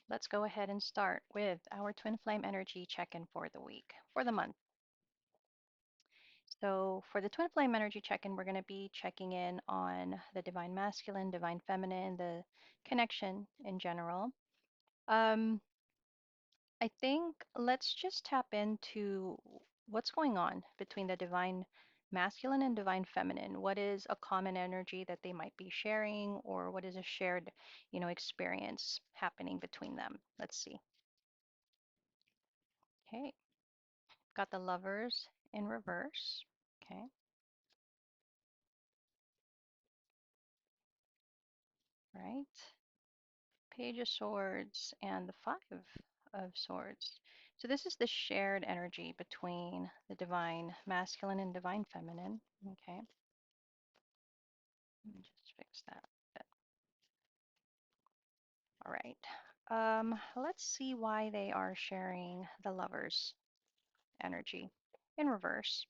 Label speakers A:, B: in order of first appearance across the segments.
A: let's go ahead and start with our twin flame energy check-in for the week, for the month. So, for the twin flame energy check-in, we're going to be checking in on the divine masculine, divine feminine, the connection in general. Um, I think let's just tap into what's going on between the divine masculine and divine feminine. What is a common energy that they might be sharing, or what is a shared, experience happening between them? Let's see. Okay, got the lovers in reverse. Okay, right. Page of Swords and the Five of Swords. So this is the shared energy between the divine masculine and divine feminine. Okay, let me just fix that a bit. All right. Let's see why they are sharing the lovers energy in reverse.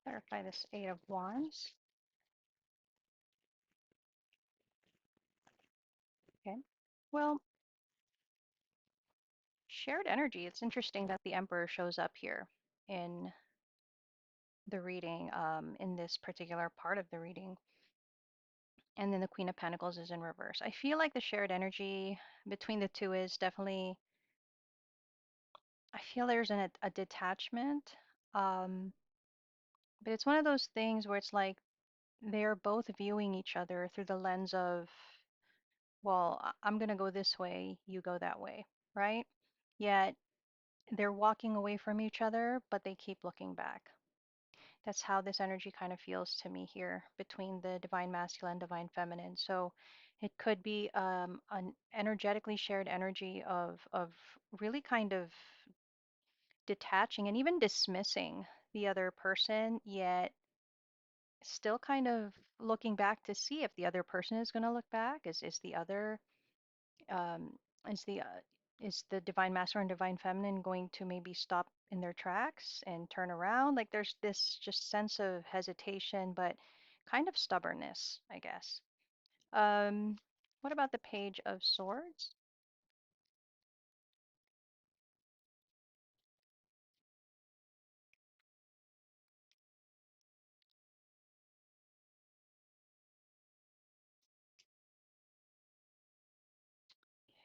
A: Clarify this Eight of Wands. Okay. Well, shared energy. It's interesting that the Emperor shows up here in the reading, in this particular part of the reading. And then the Queen of Pentacles is in reverse. I feel like the shared energy between the two is definitely, I feel there's a detachment. Um, but it's one of those things where it's like they're both viewing each other through the lens of, well, I'm going to go this way, you go that way, right? Yet they're walking away from each other, but they keep looking back. That's how this energy kind of feels to me here between the divine masculine, divine feminine. So it could be an energetically shared energy of really kind of detaching and even dismissing the other person, yet still kind of looking back to see if the other person is going to look back. Is the other um, is the divine masculine and divine feminine going to maybe stop in their tracks and turn around? Like there's this just sense of hesitation, but kind of stubbornness, I guess. Um, what about the Page of Swords?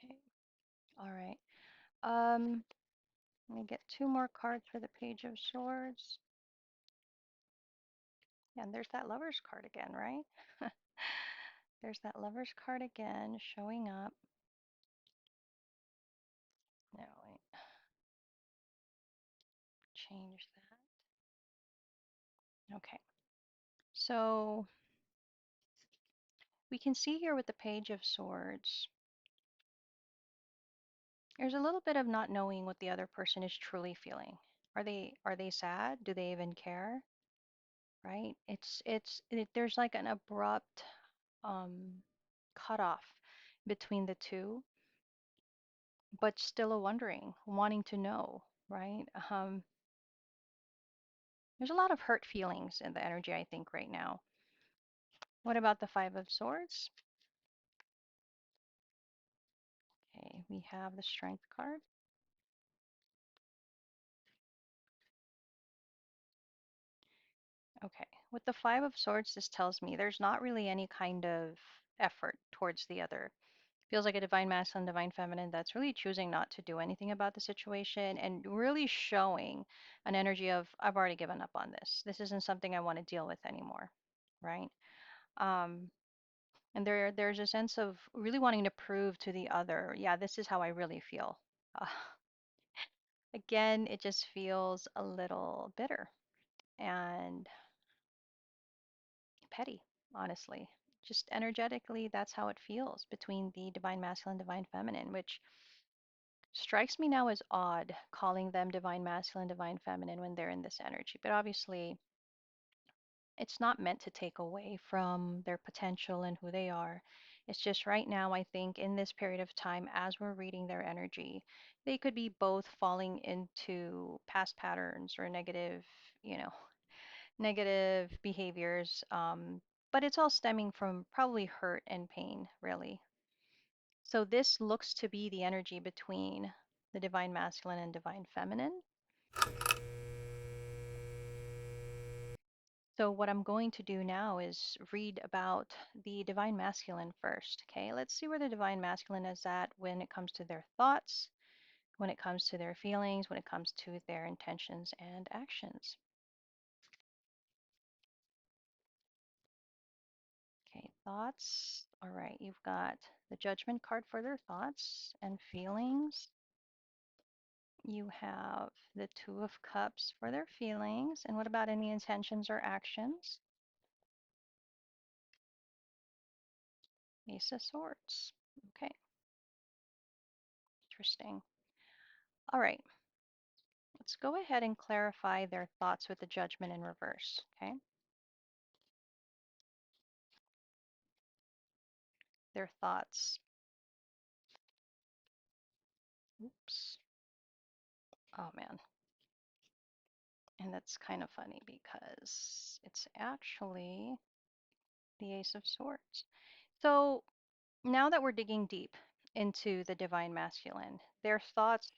A: Okay, all right. Um, Let me get two more cards for the Page of Swords. Yeah, and there's that Lover's card again, right? There's that Lover's card again showing up. No, wait, change that. Okay, so we can see here with the Page of Swords, there's a little bit of not knowing what the other person is truly feeling. Are they sad? Do they even care? Right? There's like an abrupt um cutoff between the two, but still a wondering, wanting to know, right? There's a lot of hurt feelings in the energy, I think, right now. What about the Five of Swords? Okay, we have the Strength card. Okay, with the Five of Swords, this tells me there's not really any kind of effort towards the other. Feels like a divine masculine, divine feminine that's really choosing not to do anything about the situation and really showing an energy of, I've already given up on this. This isn't something I want to deal with anymore, right? Um, and there's a sense of really wanting to prove to the other, yeah, this is how I really feel. Uh, Again, it just feels a little bitter and petty, honestly. Just energetically, that's how it feels between the divine masculine, divine feminine, which strikes me now as odd calling them divine masculine, divine feminine when they're in this energy. But obviously, it's not meant to take away from their potential and who they are. It's just right now, I think, in this period of time, as we're reading their energy, they could be both falling into past patterns or negative, you know, negative behaviors. But it's all stemming from probably hurt and pain, really. So this looks to be the energy between the divine masculine and divine feminine. So what I'm going to do now is read about the divine masculine first. Okay, let's see where the divine masculine is at when it comes to their thoughts, when it comes to their feelings, when it comes to their intentions and actions. Okay, thoughts. All right, you've got the judgment card for their thoughts and feelings. You have the Two of Cups for their feelings. And what about any intentions or actions? Ace of Swords. Okay, interesting. All right, let's go ahead and clarify their thoughts with the Judgment in reverse. Okay, their thoughts. Oops. Oh man. And that's kind of funny because it's actually the Ace of Swords. So now that we're digging deep into the divine masculine, their thoughts,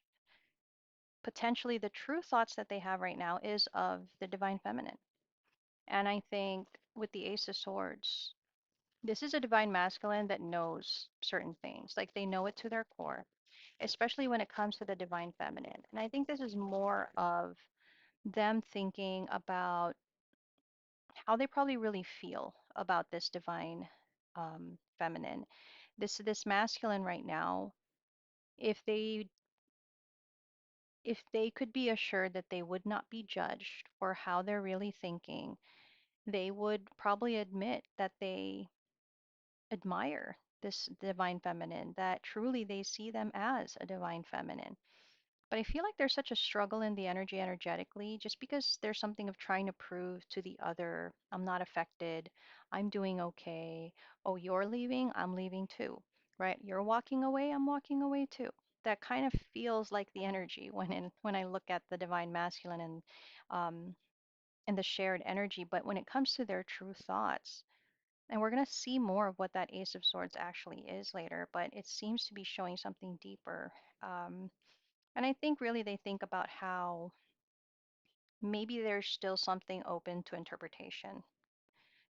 A: potentially the true thoughts that they have right now, is of the divine feminine. And I think with the Ace of Swords, this is a divine masculine that knows certain things, like they know it to their core, especially when it comes to the divine feminine. And I think this is more of them thinking about how they probably really feel about this divine feminine. This masculine right now, if they could be assured that they would not be judged for how they're really thinking, they would probably admit that they admire this divine feminine, that truly they see them as a divine feminine. But I feel like there's such a struggle in the energy energetically, just because there's something of trying to prove to the other, I'm not affected, I'm doing okay. Oh, you're leaving, I'm leaving too, right? You're walking away, I'm walking away too. That kind of feels like the energy when I look at the divine masculine um, and the shared energy. But when it comes to their true thoughts, and we're going to see more of what that Ace of Swords actually is later, but it seems to be showing something deeper. Um, and I think really they think about how maybe there's still something open to interpretation.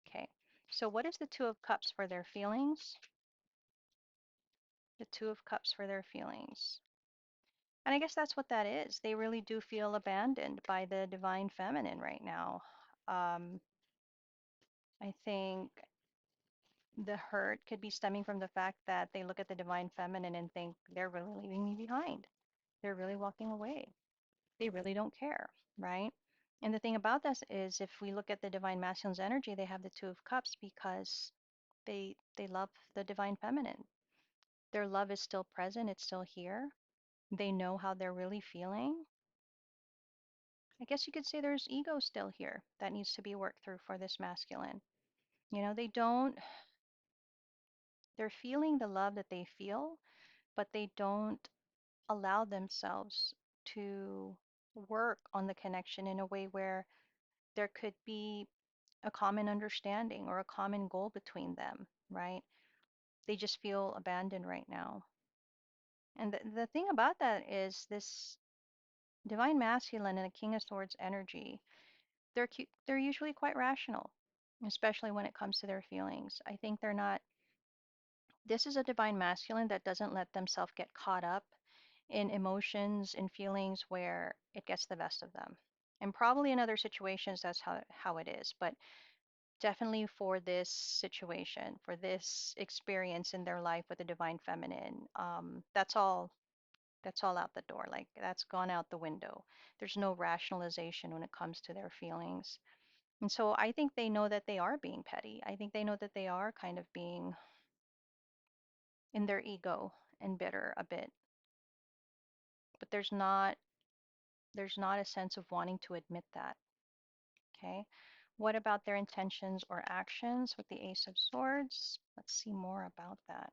A: Okay, so what is the Two of Cups for their feelings? The Two of Cups for their feelings. And I guess that's what that is. They really do feel abandoned by the divine feminine right now. Um, I think the hurt could be stemming from the fact that they look at the divine feminine and think they're really leaving me behind. They're really walking away. They really don't care, right? And the thing about this is if we look at the divine masculine's energy, they have the Two of Cups because they love the divine feminine. Their love is still present, it's still here. They know how they're really feeling. I guess you could say there's ego still here that needs to be worked through for this masculine. You know, they're feeling the love that they feel, but they don't allow themselves to work on the connection in a way where there could be a common understanding or a common goal between them, right? They just feel abandoned right now. And the thing about that is this divine masculine and a king of swords energy, they're usually quite rational, especially when it comes to their feelings. I think they're not, this is a divine masculine that doesn't let themselves get caught up in emotions and feelings where it gets the best of them. And probably in other situations that's how it is, but definitely for this situation, for this experience in their life with the divine feminine, that's all out the door. Like that's gone out the window. There's no rationalization when it comes to their feelings. And so I think they know that they are being petty. I think they know that they are kind of being in their ego and bitter a bit. But there's not a sense of wanting to admit that. Okay. What about their intentions or actions with the Ace of Swords? Let's see more about that.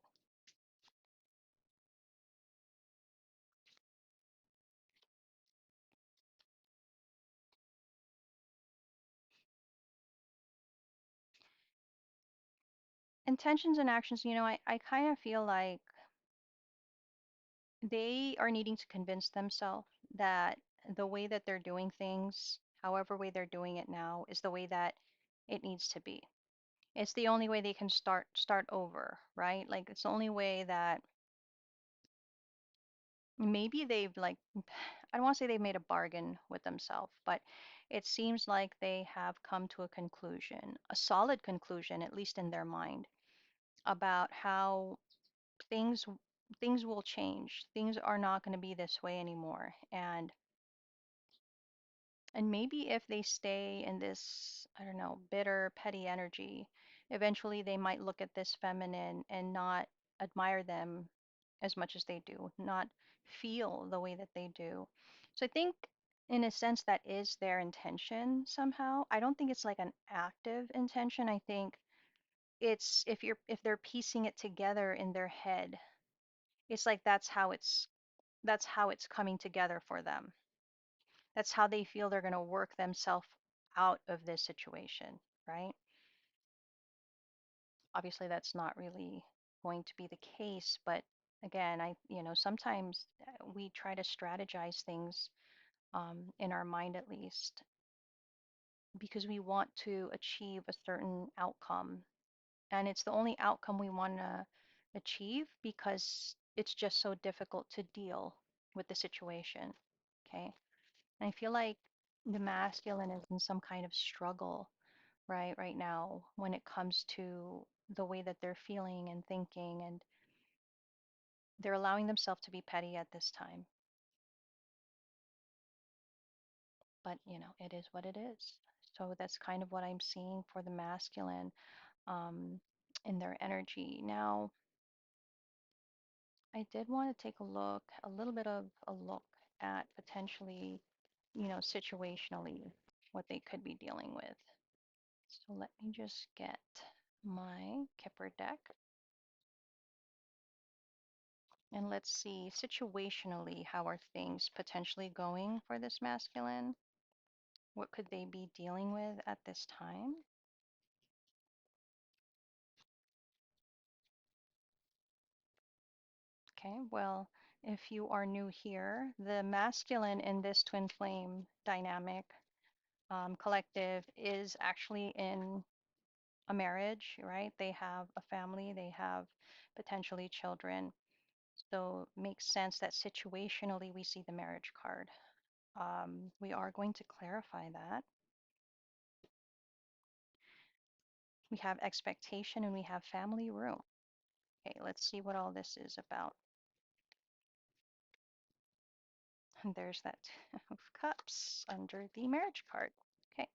A: Intentions and actions, I kind of feel like they are needing to convince themselves that the way that they're doing things, however way they're doing it now, is the way that it needs to be. It's the only way they can start over, right? Like it's the only way that maybe they've like I don't want to say they've made a bargain with themselves, but it seems like they have come to a conclusion, a solid conclusion, at least in their mind, about how things things will change. Things are not going to be this way anymore. And maybe if they stay in this, I don't know, bitter, petty energy, eventually they might look at this feminine and not admire them as much as they do, not feel the way that they do. So I think in a sense that is their intention somehow. I don't think it's like an active intention. I think it's if they're piecing it together in their head, it's like that's how it's coming together for them. That's how they feel they're going to work themselves out of this situation, right? Obviously, that's not really going to be the case, but again, sometimes we try to strategize things in our mind at least because we want to achieve a certain outcome. And it's the only outcome we want to achieve because it's just so difficult to deal with the situation. Okay. And I feel like the masculine is in some kind of struggle right now when it comes to the way that they're feeling and thinking, and they're allowing themselves to be petty at this time. But, it is what it is. So that's kind of what I'm seeing for the masculine um, in their energy. Now, I did want to take a little bit of a look at potentially, situationally what they could be dealing with. So let me just get my Kipper deck. And let's see, situationally, how are things potentially going for this masculine? What could they be dealing with at this time? Okay, well, if you are new here, the masculine in this twin flame dynamic collective is actually in a marriage, right? They have a family, they have potentially children. So it makes sense that situationally we see the marriage card. We are going to clarify that. We have expectation and we have family room. Okay, let's see what all this is about. And there's that of cups under the marriage card. Okay,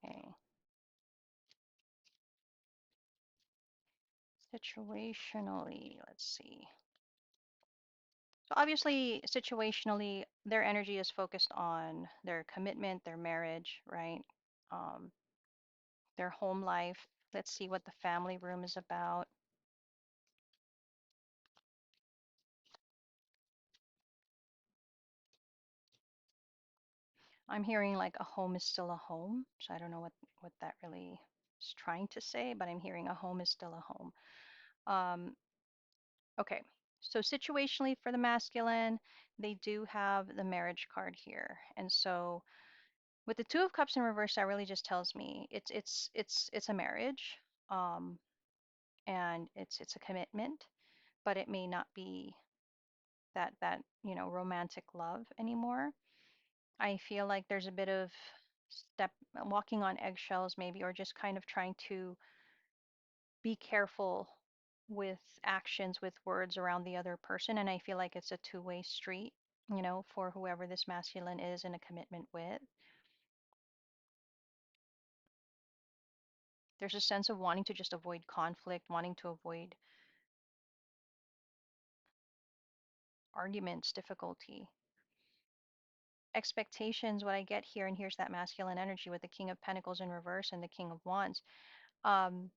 A: okay. Situationally, let's see. So obviously, situationally, their energy is focused on their commitment, their marriage, right? Um, their home life. Let's see what the family room is about. I'm hearing like a home is still a home. So I don't know what that really is trying to say, but I'm hearing a home is still a home. Um, okay. So situationally for the masculine, they do have the marriage card here. And so with the Two of Cups in reverse, that really just tells me it's a marriage. Um, and it's a commitment, but it may not be that romantic love anymore. I feel like there's a bit of step walking on eggshells maybe, or just kind of trying to be careful with actions, with words around the other person. And I feel like it's a two-way street, for whoever this masculine is in a commitment with. There's a sense of wanting to just avoid conflict, wanting to avoid arguments, difficulty, expectations. What I get here, and here's that masculine energy with the King of Pentacles in reverse and the King of Wands. Um,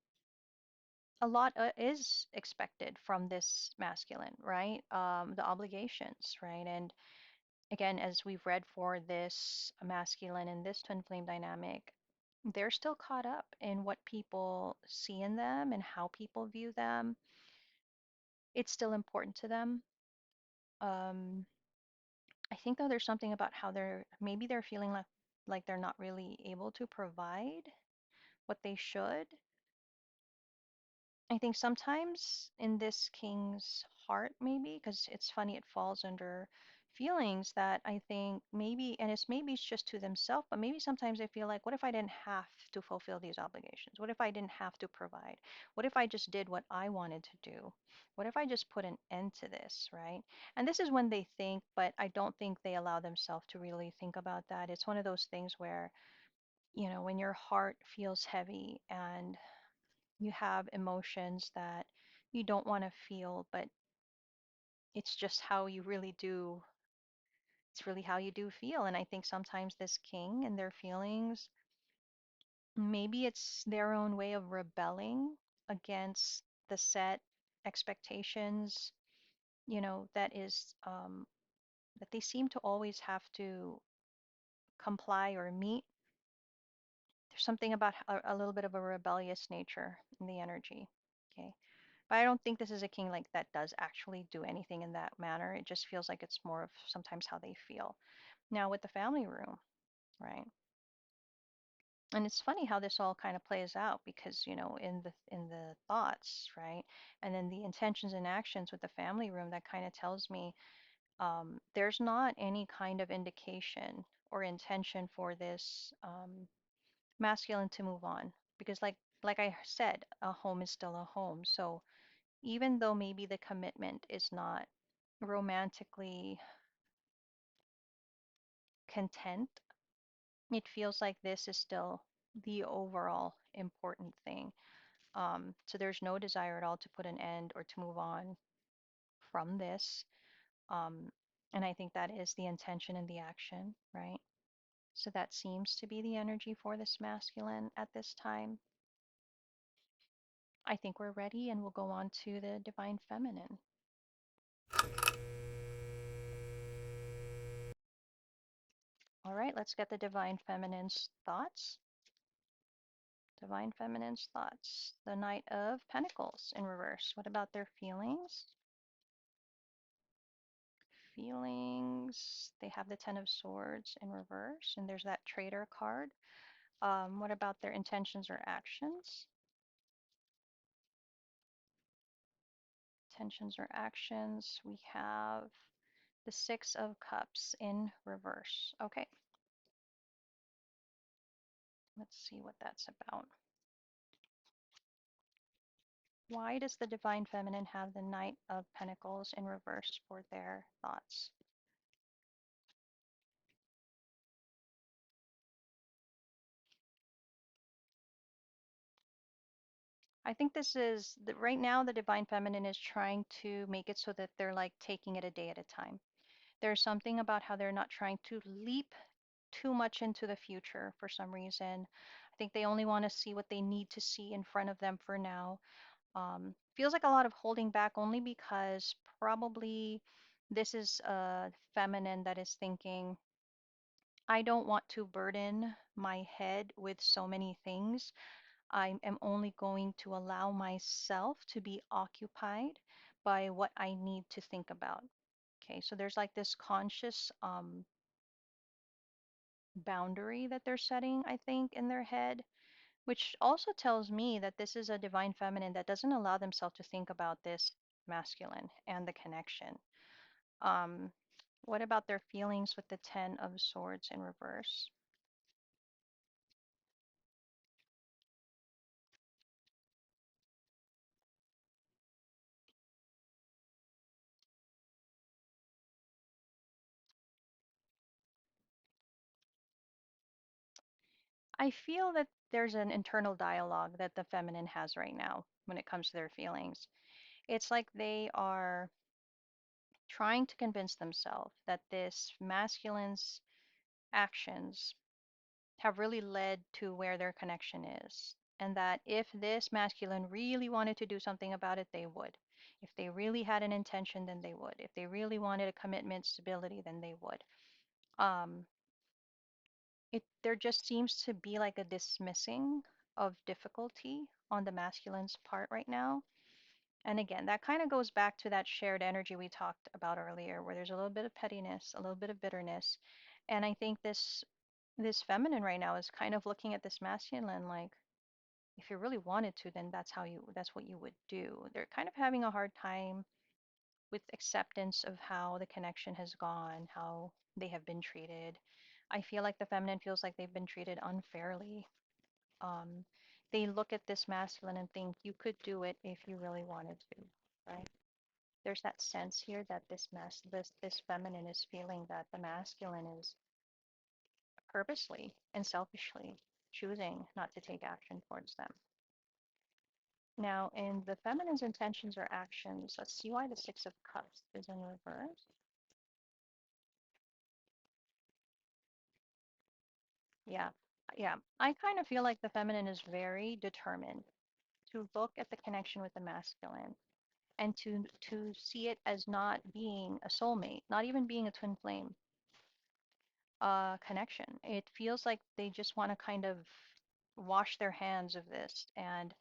A: a lot is expected from this masculine, right? The obligations, right? And again, as we've read for this masculine and this twin flame dynamic, they're still caught up in what people see in them and how people view them. It's still important to them. Um, I think though there's something about how they're feeling like they're not really able to provide what they should. I think sometimes in this king's heart, maybe, because it's funny, it falls under feelings that I think maybe, and maybe it's just to themselves, but maybe sometimes they feel like, what if I didn't have to fulfill these obligations? What if I didn't have to provide? What if I just did what I wanted to do? What if I just put an end to this, right? And this is when they think, but I don't think they allow themselves to really think about that. It's one of those things where, when your heart feels heavy and you have emotions that you don't want to feel, but it's just how you really do. It's really how you do feel. And I think sometimes this king and their feelings, maybe it's their own way of rebelling against the set expectations, that is, that they seem to always have to comply or meet. There's something about a little bit of a rebellious nature in the energy. Okay. But I don't think this is a king like that does actually do anything in that manner. It just feels like it's more of sometimes how they feel. Now with the family room, right? And it's funny how this all kind of plays out because, in the thoughts, right? And then the intentions and actions with the family room, that kind of tells me there's not any kind of indication or intention for this masculine to move on because like I said, a home is still a home. So even though maybe the commitment is not romantically content, it feels like this is still the overall important thing. So there's no desire at all to put an end or to move on from this. Um, and I think that is the intention and the action, right? So that seems to be the energy for this masculine at this time. I think we're ready and we'll go on to the divine feminine. All right, let's get the divine feminine's thoughts. Divine feminine's thoughts. The Knight of Pentacles in reverse. What about their feelings? Feelings. They have the Ten of Swords in reverse, and there's that Traitor card. What about their intentions or actions? Intentions or actions. We have the Six of Cups in reverse. Okay, let's see what that's about. Why does the Divine Feminine have the Knight of Pentacles in reverse for their thoughts? I think this is right now the Divine Feminine is trying to make it so that they're like taking it a day at a time. There's something about how they're not trying to leap too much into the future for some reason. I think they only want to see what they need to see in front of them for now. Feels like a lot of holding back only because probably this is a feminine that is thinking, I don't want to burden my head with so many things. I am only going to allow myself to be occupied by what I need to think about. Okay, so there's like this conscious boundary that they're setting, I think, in their head, which also tells me that this is a divine feminine that doesn't allow themselves to think about this masculine and the connection. Um, what about their feelings with the Ten of Swords in reverse? I feel that there's an internal dialogue that the feminine has right now when it comes to their feelings. It's like they are trying to convince themselves that this masculine's actions have really led to where their connection is. And that if this masculine really wanted to do something about it, they would. If they really had an intention, then they would. If they really wanted a commitment, stability, then they would. Um, there just seems to be like a dismissing of difficulty on the masculine's part right now. And again, that kind of goes back to that shared energy we talked about earlier, where there's a little bit of pettiness, a little bit of bitterness. And I think this feminine right now is kind of looking at this masculine like, if you really wanted to, then that's what you would do. They're kind of having a hard time with acceptance of how the connection has gone, how they have been treated. I feel like the feminine feels like they've been treated unfairly. Um, they look at this masculine and think you could do it if you really wanted to, right? There's that sense here that this feminine is feeling that the masculine is purposely and selfishly choosing not to take action towards them. Now, in the feminine's intentions or actions, let's see why the Six of Cups is in reverse. Yeah, yeah. I kind of feel like the feminine is very determined to look at the connection with the masculine and to see it as not being a soulmate, not even being a twin flame connection. It feels like they just want to kind of wash their hands of this, and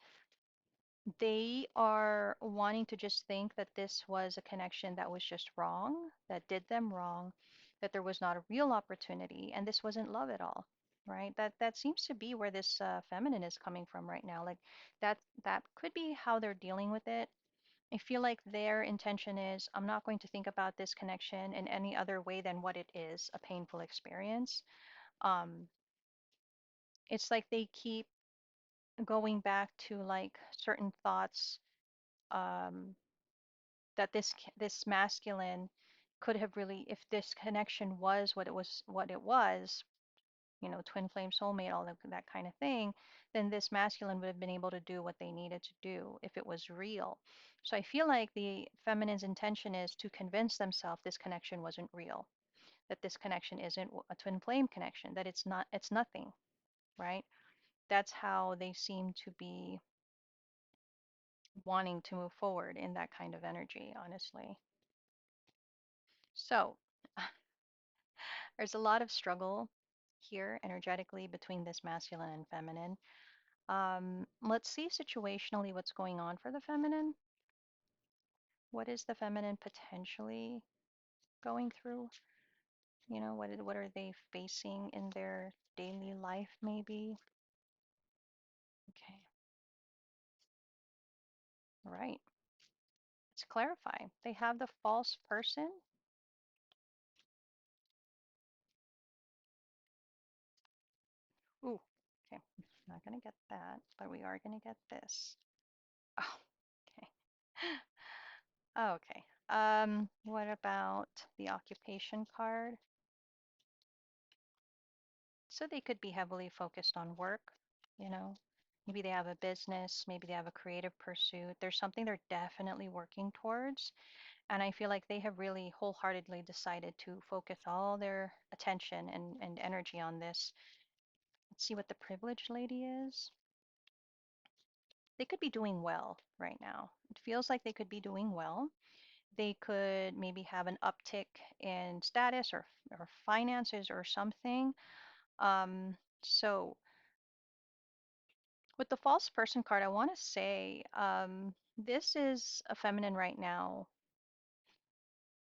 A: they are wanting to just think that this was a connection that was just wrong, that did them wrong, that there was not a real opportunity, and this wasn't love at all, right? That seems to be where this feminine is coming from right now. Like that could be how they're dealing with it. I feel like their intention is, I'm not going to think about this connection in any other way than what it is, a painful experience. Um, it's like they keep going back to like certain thoughts, um, that this masculine could have really, if this connection was what it was, twin flame soulmate, all that kind of thing, then this masculine would have been able to do what they needed to do if it was real. So I feel like the feminine's intention is to convince themselves this connection wasn't real, that this connection isn't a twin flame connection, that it's nothing, right? That's how they seem to be wanting to move forward in that kind of energy, honestly. So there's a lot of struggle here energetically between this masculine and feminine. Let's see situationally what's going on for the feminine. What is the feminine potentially going through? What are they facing in their daily life, maybe? Okay, all right. Let's clarify. They have the false person. Ooh, okay. Not gonna get that, but we are gonna get this. Oh, okay. Oh, okay. What about the occupation card? So they could be heavily focused on work, you know. Maybe they have a business, maybe they have a creative pursuit. There's something they're definitely working towards. And I feel like they have really wholeheartedly decided to focus all their attention and energy on this. Let's see what the privileged lady is. They could be doing well right now. It feels like they could be doing well. They could maybe have an uptick in status or finances or something. So with the false person card, I want to say this is a feminine right now.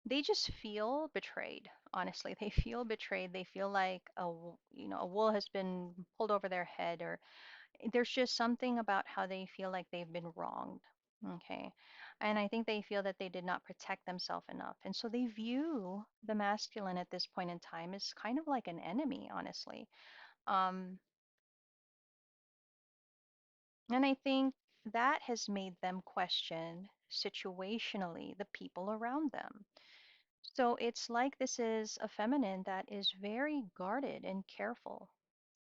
A: They just feel betrayed. Honestly, they feel betrayed. They feel like a wool has been pulled over their head, or there's just something about how they feel like they've been wronged. Okay. And I think they feel that they did not protect themselves enough. And so they view the masculine at this point in time as kind of like an enemy, honestly. Um, and I think that has made them question situationally the people around them. So it's like this is a feminine that is very guarded and careful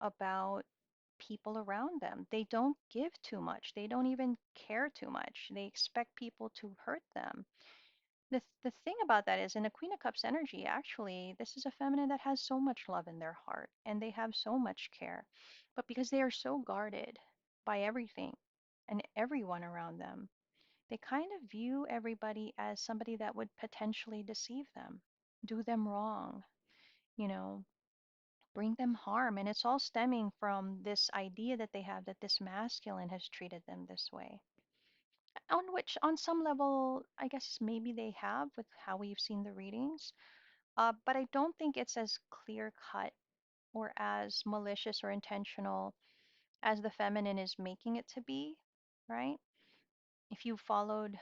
A: about people around them. They don't give too much. They don't even care too much. They expect people to hurt them. the thing about that is in the Queen of Cups energy, actually, this is a feminine that has so much love in their heart and they have so much care. But because they are so guarded by everything and everyone around them, they kind of view everybody as somebody that would potentially deceive them, do them wrong, you know, bring them harm. And it's all stemming from this idea that they have that this masculine has treated them this way. On which, on some level, I guess maybe they have with how we've seen the readings. But I don't think it's as clear cut or as malicious or intentional as the feminine is making it to be, right? If you followed,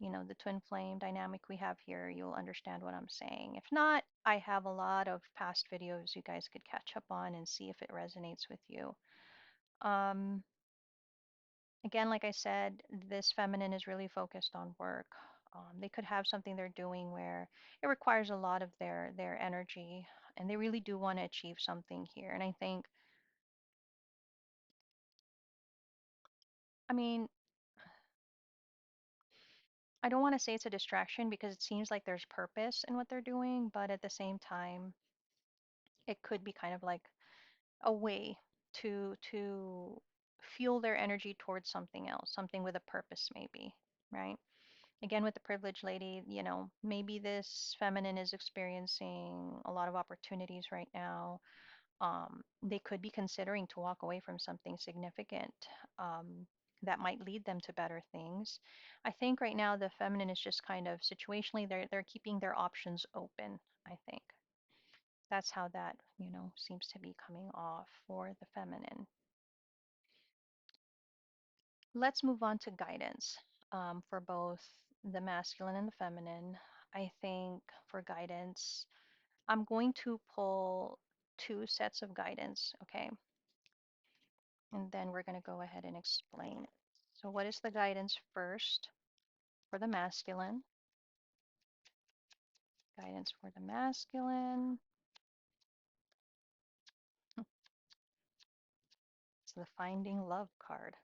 A: the twin flame dynamic we have here, you'll understand what I'm saying. If not, I have a lot of past videos you guys could catch up on and see if it resonates with you. Um, Again, like I said, this feminine is really focused on work. They could have something they're doing where it requires a lot of their energy, and they really do want to achieve something here. And I think, I mean, I don't want to say it's a distraction because it seems like there's purpose in what they're doing, but at the same time, it could be kind of like a way to fuel their energy towards something else, something with a purpose, maybe, right? Again, with the privileged lady, maybe this feminine is experiencing a lot of opportunities right now. They could be considering to walk away from something significant um, that might lead them to better things. I think right now the feminine is just kind of situationally they're keeping their options open. I think that's how that seems to be coming off for the feminine. Let's move on to guidance for both the masculine and the feminine. I think for guidance, I'm going to pull two sets of guidance, okay? And then we're going to go ahead and explain it. So, what is the guidance first for the masculine? Guidance for the masculine. It's the Finding Love card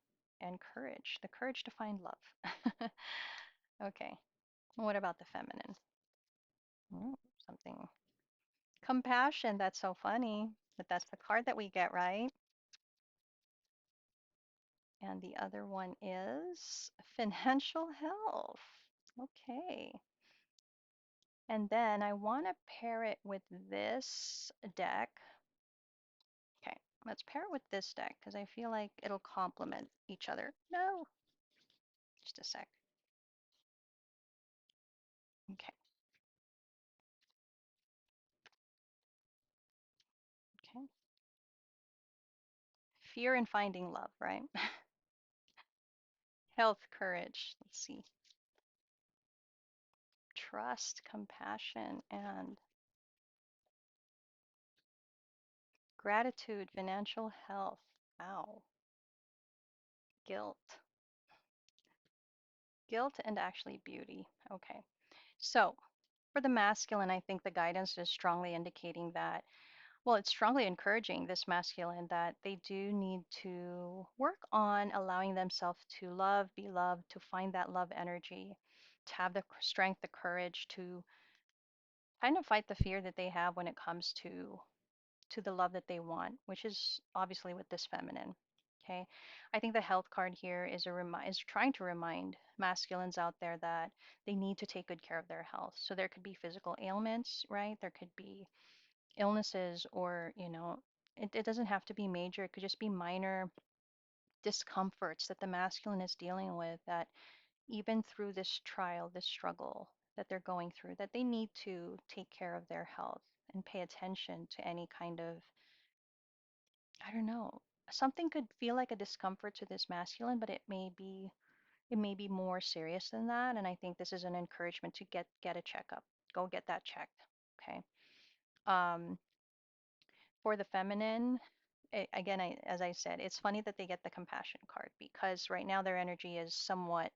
A: and courage, the courage to find love. Okay, what about the feminine? Ooh, something. Compassion, that's so funny, but that's the card that we get, right? And the other one is financial health. Okay. And then I want to pair it with this deck. Okay, let's pair it with this deck because I feel like it'll complement each other. No, just a sec. Okay, okay. Fear and finding love, right? Health, courage. Let's see. Trust, compassion, and gratitude, financial health. Wow. Guilt. Guilt and actually beauty. Okay. So for the masculine, I think the guidance is strongly indicating that, well, it's strongly encouraging this masculine that they do need to work on allowing themselves to love, be loved, to find that love energy, to have the strength, the courage to kind of fight the fear that they have when it comes to the love that they want, which is obviously with this feminine. Okay. I think the health card here is is trying to remind masculines out there that they need to take good care of their health. So there could be physical ailments, right? There could be illnesses or, it doesn't have to be major. It could just be minor discomforts that the masculine is dealing with that even through this trial, this struggle that they're going through, that they need to take care of their health and pay attention to any kind of, I don't know, something could feel like a discomfort to this masculine, but it may be more serious than that. And I think this is an encouragement to get a checkup. Go get that checked. Okay. Um, for the feminine, again, as I said, it's funny that they get the compassion card because right now their energy is somewhat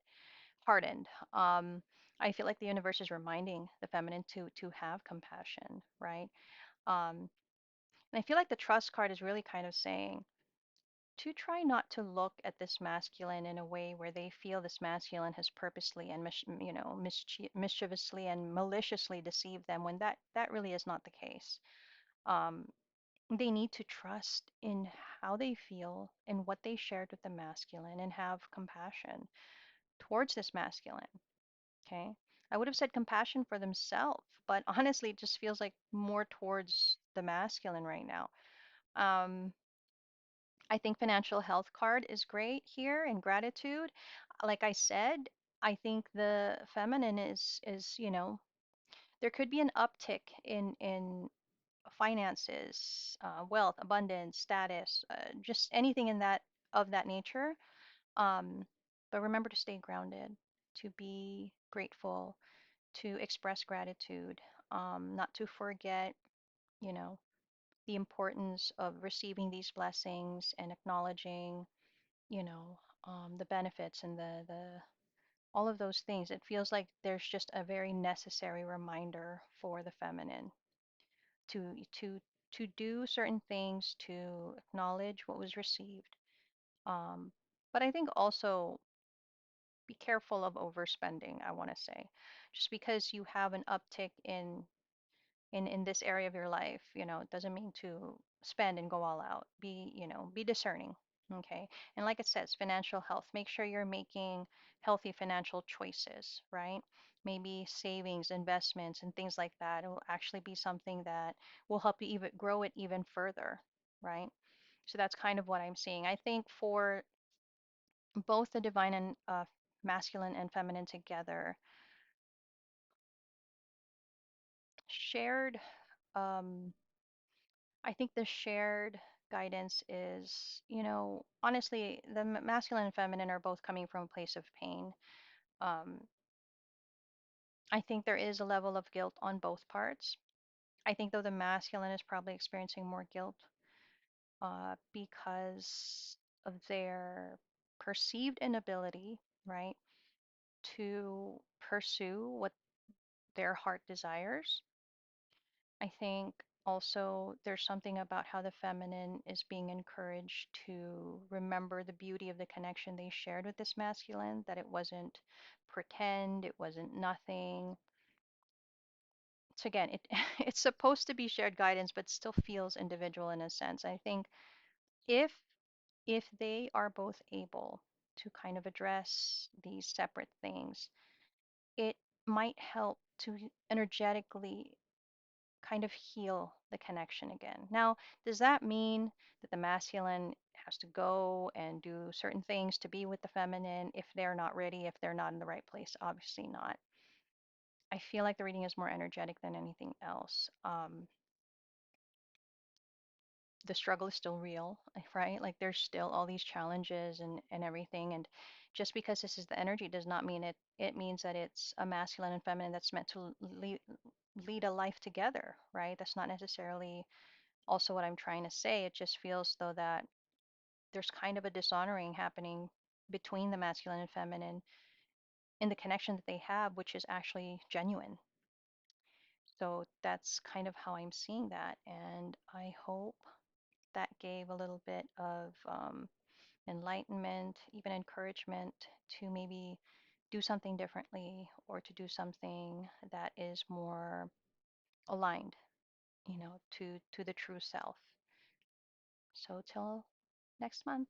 A: hardened. I feel like the universe is reminding the feminine to have compassion, right? And I feel like the trust card is really kind of saying to try not to look at this masculine in a way where they feel this masculine has purposely and mischievously and maliciously deceived them when that really is not the case. Um, they need to trust in how they feel and what they shared with the masculine and have compassion towards this masculine. Okay. I would have said compassion for themselves, but honestly, it just feels like more towards the masculine right now. Um, I think financial health card is great here and gratitude. Like I said, I think the feminine is, there could be an uptick in finances, wealth, abundance, status, just anything in that of that nature. Um, but remember to stay grounded, to be grateful, to express gratitude, not to forget, you know, the importance of receiving these blessings and acknowledging, the benefits and the all of those things. It feels like there's just a very necessary reminder for the feminine to to to do certain things, to acknowledge what was received. Um, but I think also be careful of overspending, I want to say. Just because you have an uptick in this area of your life, it doesn't mean to spend and go all out. Be discerning. Okay. And like it says, financial health, make sure you're making healthy financial choices, right? Maybe savings, investments, and things like that. It will actually be something that will help you even grow it even further, right? So that's kind of what I'm seeing. I think for both the divine and masculine and feminine together, shared um, I think the shared guidance is, honestly, the masculine and feminine are both coming from a place of pain. Um, I think there is a level of guilt on both parts. I think, though, the masculine is probably experiencing more guilt because of their perceived inability, right, to pursue what their heart desires. I think also there's something about how the feminine is being encouraged to remember the beauty of the connection they shared with this masculine, that it wasn't pretend, it wasn't nothing. So again, it's supposed to be shared guidance, but still feels individual in a sense. I think if if they are both able to kind of address these separate things, it might help to energetically kind of heal the connection again. Now, does that mean that the masculine has to go and do certain things to be with the feminine if they're not ready, if they're not in the right place? Obviously not. I feel like the reading is more energetic than anything else. The struggle is still real, right? Like there's still all these challenges and everything. And just because this is the energy does not mean it means that it's a masculine and feminine that's meant to lead a life together, right? That's not necessarily also what I'm trying to say. It just feels though that there's kind of a dishonoring happening between the masculine and feminine in the connection that they have, which is actually genuine. So that's kind of how I'm seeing that. And I hope that gave a little bit of enlightenment, even encouragement to maybe do something differently or to do something that is more aligned, to the true self. So till next month.